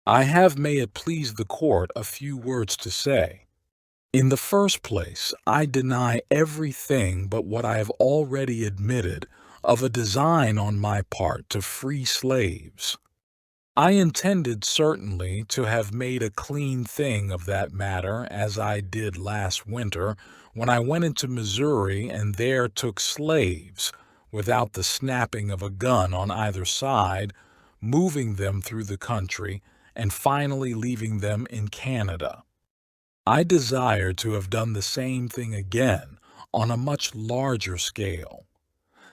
I have, may it please the court, a few words to say. In the first place, I deny everything but what I have already admitted of a design on my part to free slaves. I intended certainly to have made a clean thing of that matter, as I did last winter when I went into Missouri and there took slaves, without the snapping of a gun on either side, moving them through the country, and finally leaving them in Canada. I desire to have done the same thing again on a much larger scale.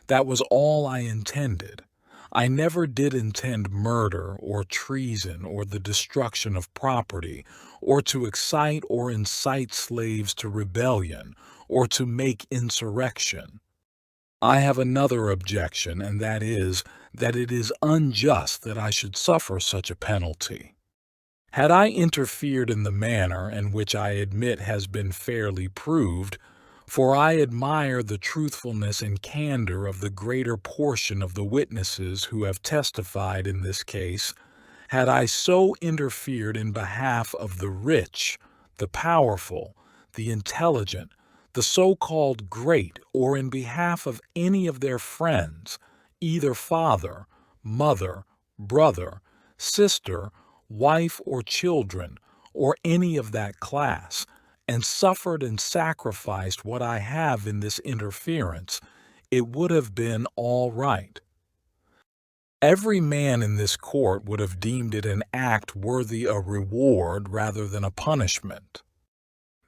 That was all I intended. I never did intend murder or treason or the destruction of property, or to excite or incite slaves to rebellion, or to make insurrection. I have another objection, and that is that it is unjust that I should suffer such a penalty. Had I interfered in the manner in which I admit has been fairly proved, for I admire the truthfulness and candor of the greater portion of the witnesses who have testified in this case, had I so interfered in behalf of the rich, the powerful, the intelligent, the so-called great, or in behalf of any of their friends, either father, mother, brother, sister, wife, or children, or any of that class, and suffered and sacrificed what I have in this interference, it would have been all right. Every man in this court would have deemed it an act worthy a reward rather than a punishment.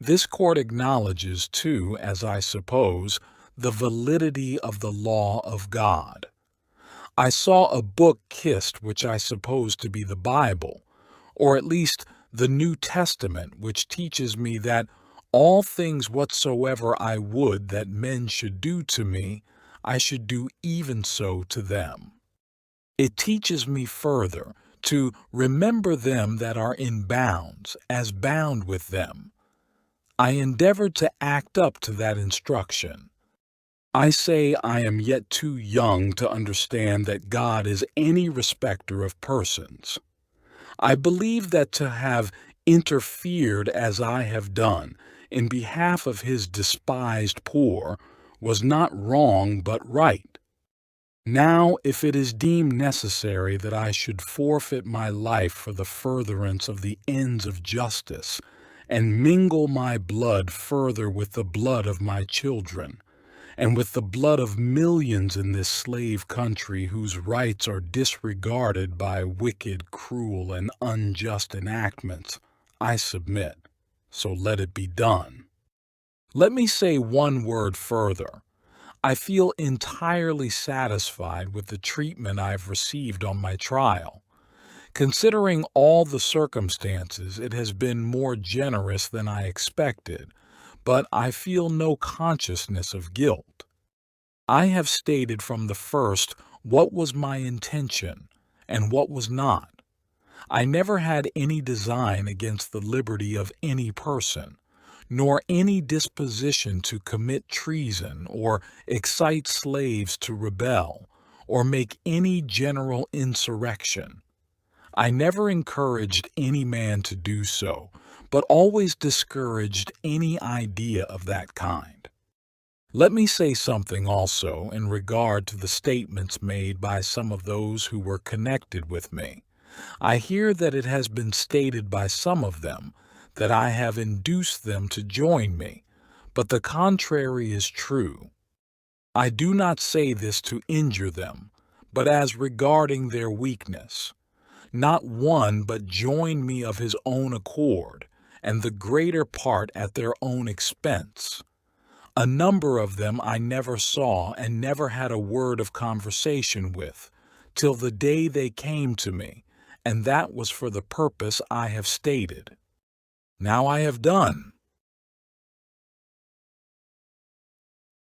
This court acknowledges, too, as I suppose, the validity of the law of God. I saw a book kissed which I suppose to be the Bible, or at least the New Testament, which teaches me that all things whatsoever I would that men should do to me, I should do even so to them. It teaches me further to remember them that are in bounds, as bound with them. I endeavored to act up to that instruction. I say I am yet too young to understand that God is any respecter of persons. I believe that to have interfered as I have done in behalf of his despised poor was not wrong but right. Now, if it is deemed necessary that I should forfeit my life for the furtherance of the ends of justice, and mingle my blood further with the blood of my children, and with the blood of millions in this slave country whose rights are disregarded by wicked, cruel, and unjust enactments, I submit. So let it be done. Let me say one word further. I feel entirely satisfied with the treatment I've received on my trial. Considering all the circumstances, it has been more generous than I expected, but I feel no consciousness of guilt. I have stated from the first what was my intention and what was not. I never had any design against the liberty of any person, nor any disposition to commit treason or excite slaves to rebel, or make any general insurrection. I never encouraged any man to do so, but always discouraged any idea of that kind. Let me say something also in regard to the statements made by some of those who were connected with me. I hear that it has been stated by some of them that I have induced them to join me, but the contrary is true. I do not say this to injure them, but as regarding their weakness. Not one but joined me of his own accord, and the greater part at their own expense. A number of them I never saw and never had a word of conversation with, till the day they came to me, and that was for the purpose I have stated. Now I have done.